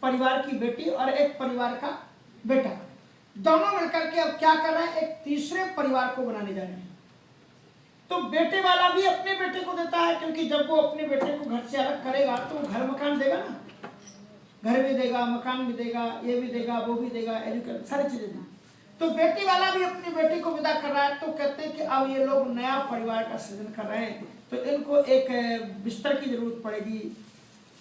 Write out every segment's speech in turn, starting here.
परिवार की बेटी और एक परिवार का बेटा, दोनों मिलकर के अब क्या कर रहे हैं, एक तीसरे परिवार को बनाने जा रहे हैं। तो बेटे वाला भी अपने बेटे को देता है, क्योंकि जब वो अपने बेटे को घर से अलग करेगा तो वो घर मकान देगा ना, घर भी देगा, मकान भी देगा, ये भी देगा, वो भी देगा, एजुकेशन सारी चीजें देगा। तो बेटी वाला भी अपनी बेटी को विदा कर रहा है। तो कहते हैं कि अब ये लोग नया परिवार का सृजन कर रहे हैं, तो इनको एक बिस्तर की जरूरत पड़ेगी,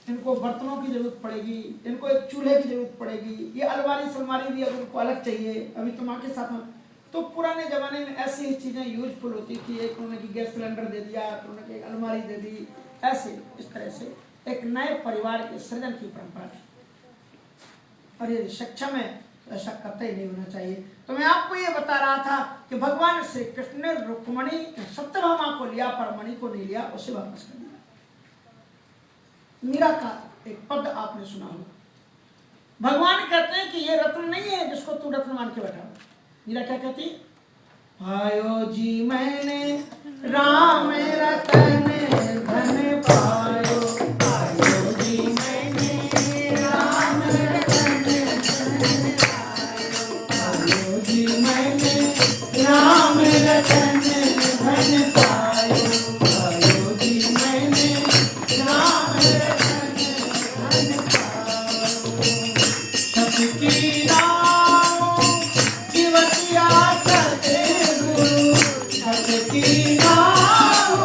इनको बर्तनों की जरूरत पड़ेगी, इनको एक चूल्हे की जरूरत पड़ेगी, ये अलमारी सलमारी भी अब इनको अलग चाहिए। अभी तो माँ के साथ में, तो पुराने जमाने में ऐसी ही चीजें यूजफुल होती थी। एक उन्होंने गैस सिलेंडर दे दिया, तो उन्होंने एक अलमारी दे दी, ऐसे इस तरह से एक नए परिवार के सृजन की परंपरा थी। और ये सक्षम है तो ऐसा कतई नहीं होना चाहिए। तो मैं आपको ये बता रहा था कि भगवान श्री कृष्ण ने रुक्मणी सत्यभामा को लिया पर मणि को नहीं लिया, उसे वापस कर दिया। मीरा का एक पद आपने सुना होगा, भगवान कहते हैं कि ये रत्न नहीं है जिसको तू रत्न मान के बैठा। मीरा क्या कहती, पायो जी मैंने राम रतन धन पायो, पायो जी मैंने राम रतन धन पायो, पायो जी मैंने राम रतन धन पायो, पायो जी मैंने राम रतन धन पायो। सबकी नाम जीवतिया सतगुरु, सबकी नाम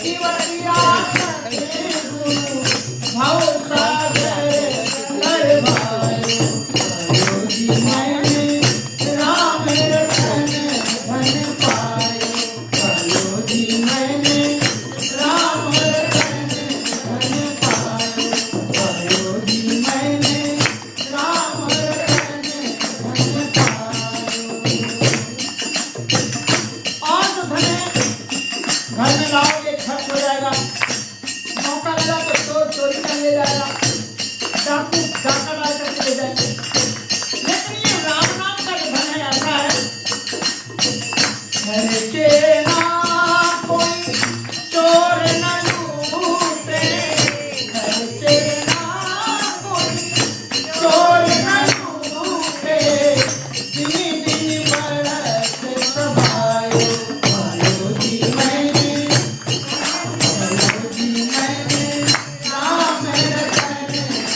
जीवतिया सतगुरु, भव सागर कर भायो, पायो जी मैंने राम रतन धन पायो, पायो जी मैंने राम रतन धन पायो, पायो जी मैंने राम रतन धन पायो। और तो धन घर में लाओगे खर्च हो जाएगा, मौका लगा तो चोर चोरी कर ले जाएगा, डाकू डाका डाल करके ले जाएंगे। लेकिन ये राम नाम का जो धन है ऐसा है, घर के ना कोई चोर न लूटे, घर के ना कोई चोर न लूटे, दिन दिन बरस प्रभायो, पायो जी मैंने, पायो जी मैंने राम रतन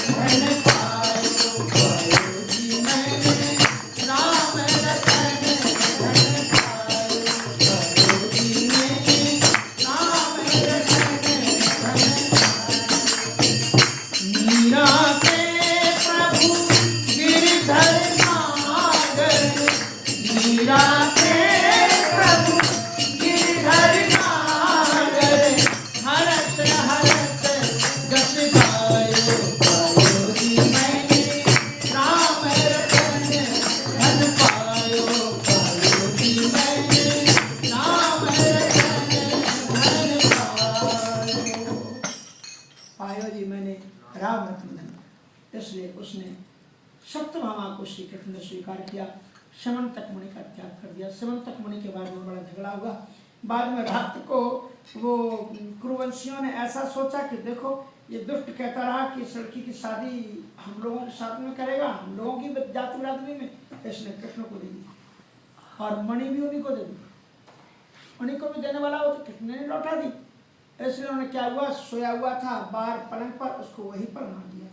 धन पायो, पायो जी मैंने राम रतन धन पायो, पायो जी मैंने राम रतन धन पायो। मीरा के प्रभु गिरधर नागर, मीरा के प्रभु गिरधर नागर, हरत हरत जस गायो, पायो जी मैंने राम रतन धन पायो, पायो जी मैंने राम रतन धन पायो, पायो जी मैंने राम रतन धन। इसलिए उसने सत्यभामा को श्री कृष्ण ने स्वीकार किया, समंतक मुनि का त्याग कर दिया। समंतक मुनि के बाद में बड़ा झगड़ा हुआ। बाद में रात को वो कुरुवंशियों ने ऐसा सोचा कि देखो ये दुष्ट कहता रहा कि इस लड़की की शादी हम लोगों के साथ में करेगा, हम लोगों की जाति बिरादरी में, इसने कृष्ण को दे दी और मणि भी उन्हीं को दे दी। मणि को भी देने वाला वो तो कृष्ण ने लौटा दी। इसलिए उन्होंने क्या हुआ, सोया हुआ था बाहर पलंग पर, उसको वहीं पर मार दिया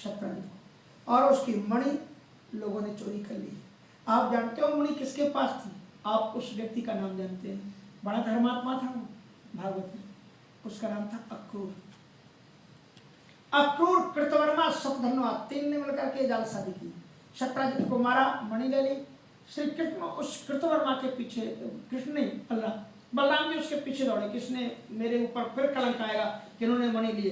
शतरंज को, और उसकी मणि लोगों ने चोरी कर ली। आप जानते हो मणि किसके पास थी? आप उस व्यक्ति का नाम जानते हैं, बड़ा धर्मात्मा था वो भागवत में, उसका नाम था अक्रूर। अक्रूर, कृतवर्मा, शतधन्वा, तीन ने मिलकर के जालसाजी की, शतराजित को मारा, मणि ले ली। श्री कृष्ण उस कृतवर्मा के पीछे, कृष्ण नहीं बलराम जी उसके पीछे दौड़े, किसने मेरे ऊपर फिर कलंक आएगा कि इन्होंने मणि लिए।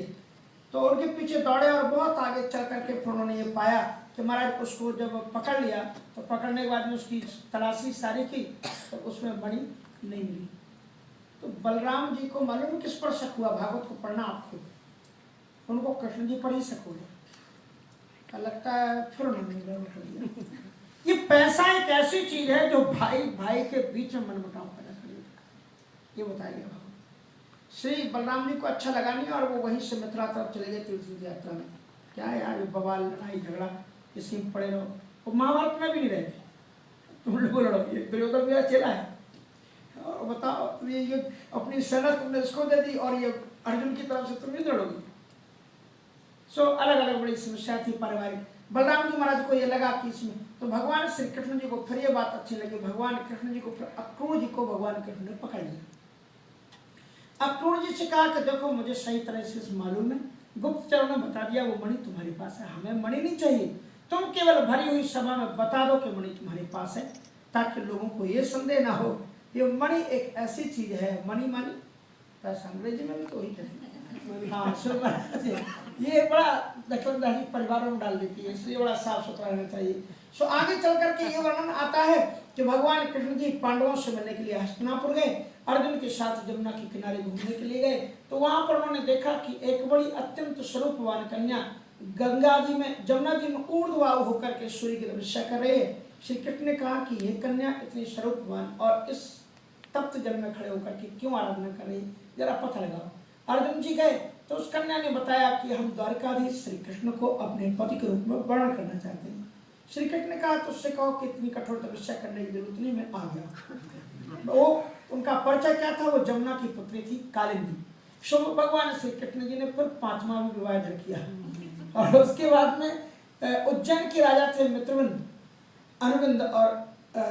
तो उनके पीछे दौड़े और बहुत आगे चल करके फिर उन्होंने ये पाया कि महाराज उसको जब पकड़ लिया तो पकड़ने के बाद में उसकी तलाशी सारी की तो उसमें मणि नहीं मिली। तो बलराम जी को मालूम किस पर शक हुआ? भागवत को पढ़ना आपको, उनको कृष्ण जी पर ही शक हो गया, लगता है फिर उन्होंने कर दिया। ये पैसा एक ऐसी चीज है जो भाई भाई के बीच में मनमुटाव पैदा कर देता है, ये बताया गया। श्री बलराम जी को अच्छा लगा नहीं और वो वहीं से मथुरा तरफ चले गए तीर्थ यात्रा में। क्या है यार, ये बवाल लड़ाई झगड़ा इसी में पड़े रहो। वो महाभारत में भी नहीं रहते, तुम लोग लड़ो, ये दुर्योधन मेरा चेला है, और बताओ तुम ये अपनी सेना तुमने इसको दे दी और ये अर्जुन की तरफ से तुम नहीं लड़ोगी। सो अलग अलग बड़ी समस्या थी पारिवारिक। बलराम जी महाराज को ये लगा कि इसमें, तो भगवान श्री कृष्ण जी को फिर ये बात अच्छी लगी, भगवान कृष्ण जी को फिर अक्रूर जी को भगवान कृष्ण ने पकड़ लिया। अक्रूर जी से कहा कि देखो मुझे सही तरह से मालूम है, गुप्तचरों ने बता दिया वो मणि तुम्हारे पास है, हमें मणि नहीं चाहिए, तुम केवल भरी हुई सभा में बता दो कि मणि तुम्हारे पास है, ताकि लोगों को ये संदेह ना हो ये मणि एक ऐसी चीज है, मणि मानी पैसा, अंग्रेजी में भी तो वही करेंगे। हाँ, ये बड़ा दखलंदाजी परिवारों में डाल देती है, इसलिए बड़ा साफ सुथरा रहना चाहिए। सो आगे चल करके ये वर्णन आता है कि भगवान कृष्ण जी पांडवों से मिलने के लिए हस्तिनापुर गए, अर्जुन के साथ जमुना के किनारे घूमने के लिए गए, तो वहां पर उन्होंने देखा कि एक बड़ी अत्यंत स्वरूपवान कन्या गंगा जी में, जमुना जी में ऊर्ध्वाधर होकर के सूर्य की तपस्या कर रही है। श्री कृष्ण ने कहा कि यह कन्या इतनी स्वरूपवान और इस तप्त जल में खड़े होकर के क्यों आराधना कर रही, जरा पता लगाओ। अर्जुन जी गए तो उस कन्या ने बताया कि हम द्वारकाधीश श्री कृष्ण को अपने पति के रूप में वर्णन करना चाहते हैं। श्री कृष्ण ने कहा तो उससे कहो कि इतनी कठोर तपस्या करने की जरूरत नहीं, मैं आ गया। वो उनका परिचय क्या था, वो जमुना की पुत्री थी कालिंदी। सो भगवान श्री कृष्ण जी ने फिर 5वां विवाह किया, और उसके बाद में उज्जैन के राजा थे मित्रविंद, अनुविंद और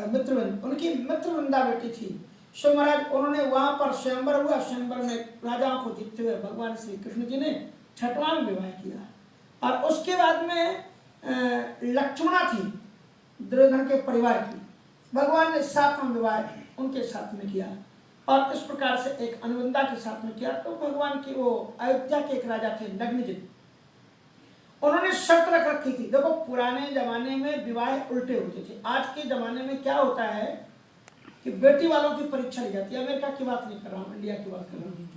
मित्रविंद, उनकी मित्रविंदा बेटी थी। सो महाराज उन्होंने वहां पर स्वयंवर हुआ, स्वयंवर में राजाओं को जीतते हुए भगवान श्री कृष्ण जी ने 6वां विवाह किया। और उसके बाद में लक्ष्मणा थी दुर्योधन के परिवार की, भगवान ने 7वां विवाह उनके साथ में किया, और इस प्रकार से एक अनुविंदा के साथ में किया। तो भगवान की वो अयोध्या के एक राजा थे नग्नजित, उन्होंने शर्त रख रखी थी। देखो पुराने जमाने में विवाह उल्टे होते थे, आज के जमाने में क्या होता है कि बेटी वालों की परीक्षा ली जाती है। अमेरिका की बात नहीं कर रहा हूँ, इंडिया की बात कर रहा हूँ।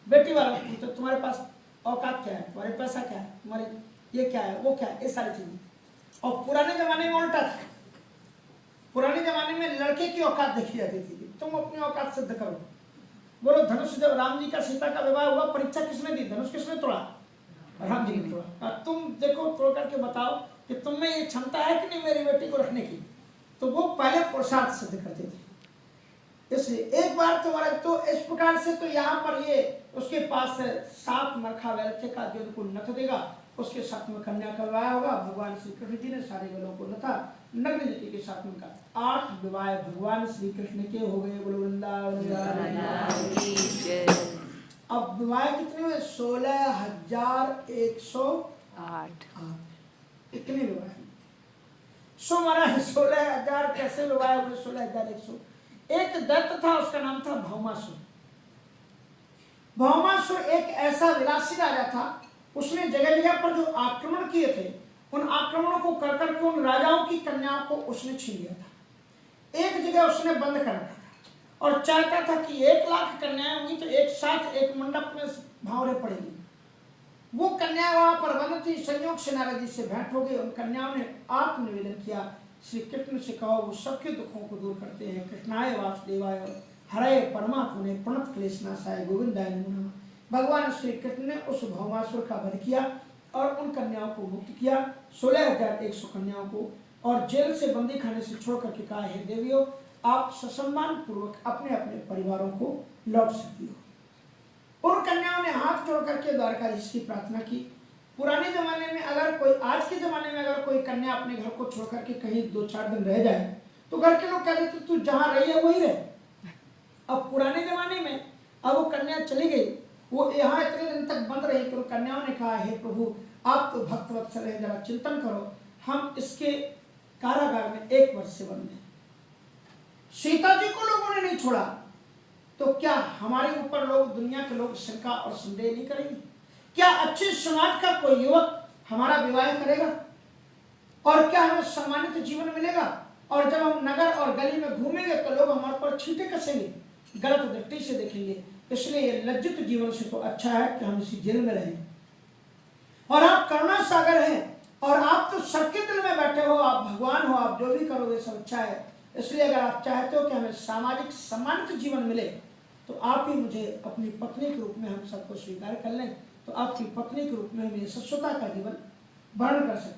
बेटी वालों की तो तुम्हारे पास औकात क्या है, तुम्हारे पैसा क्या है, तुम्हारे ये क्या है, वो क्या है, ये सारी चीजें। और पुराने जमाने में उल्टा था, पुराने जमाने में लड़के की औकात देखी जाती थी, तुम अपनी औकात सिद्ध करो। बोलो धनुष, जब राम जी का सीता का विवाह हुआ, परीक्षा किसने दी, धनुष किसने तोड़ा, राम जी ने तोड़ा। तुम देखो तोड़ करके बताओ कि तुम में ये क्षमता है कि नहीं मेरी बेटी को रखने की। तो वो पहले पुरुषार्थ सिद्ध करते थे। इसलिए एक बार तुम्हारा तो इस प्रकार से, तो यहाँ पर ये उसके पास 7 मरखा वैल का जो उनको नथ देगा, उसके साथ में कन्या का विवाह होगा। भगवान श्री कृष्ण जी ने सारे वेलों को नथा नग्न जी के साथ में का 8 विवाह भगवान श्री कृष्ण के हो गए। बोलो वृंदावन। अब विवाह कितने हुए, 16,108 इतने विवाह। सो महाराज 16,000 कैसे विवाह हुए, 16,100। एक दैत्य था, उसका नाम था भौमासुर। भौमासुर एक ऐसा विलासी राजा था, उसने जगह जगह पर जो आक्रमण किए थे, उन आक्रमणों को कर करके उन राजाओं की कन्याओं को उसने छीन लिया था। एक जगह उसने बंद कर रखा था और चाहता था कि 1,00,000 कन्याएं होंगी तो एक साथ एक मंडप में भावरे पड़ेगी। वो कन्या वहां पर बंद थी, संयोग से नारद जी से भेंट हो गई। उन कन्याओं ने आत्मनिवेदन किया, श्री कृष्ण से कहो वो सबके दुखों को दूर करते हैं। कृष्णाय वासुदेवाय हरे परमात्मने प्रणत क्लेशनाशाय गोविंदाय नमो नमः। भगवान श्री कृष्ण ने उस भौमासुर का वध किया और उन कन्याओं को मुक्त किया, 16,100 कन्याओं को, और जेल से बंदी खाने से छोड़ करके कहा, हे देवियों आप ससम्मान पूर्वक अपने अपने परिवारों को लौट सकती हो। उन कन्याओं ने हाथ जोड़ करके द्वारकाधीश की प्रार्थना की। पुराने जमाने में अगर कोई, आज के जमाने में अगर कोई कन्या अपने घर को छोड़ करके कहीं 2-4 दिन रह जाए तो घर के लोग कह देते तू जहां रही है वही रहे। अब पुराने जमाने में अब वो कन्या चली गई, वो यहाँ इतने दिन तक बंद रही, तो कन्याओं ने कहा, हे प्रभु आप तो भक्त वत्सल है, जरा चिंतन करो, हम इसके कारागार में 1 वर्ष से बंद हैं। सीता जी को लोगों ने नहीं छोड़ा, तो क्या हमारे ऊपर लोग, दुनिया के लोग शंका और संदेह नहीं करेंगे? क्या अच्छे समाज का कोई युवक हमारा विवाह करेगा? और क्या हमें सम्मानित जीवन मिलेगा? और जब हम नगर और गली में घूमेंगे तो लोग हमारे पर छींटे कसेंगे, गलत दृष्टि से देखेंगे। इसलिए ये लज्जित जीवन से तो अच्छा है कि हम इसी जेल में रहें। और आप करुणा सागर हैं, और आप तो सबके दिल में बैठे हो, आप भगवान हो, आप जो भी करोगे सब अच्छा है। इसलिए अगर आप चाहते हो कि हमें सामाजिक सम्मानित जीवन मिले तो आप ही मुझे अपनी पत्नी के रूप में हम सबको स्वीकार कर लें, तो आपकी पत्नी के रूप में हमें शाश्वता का जीवन वर्ण कर सकते हैं।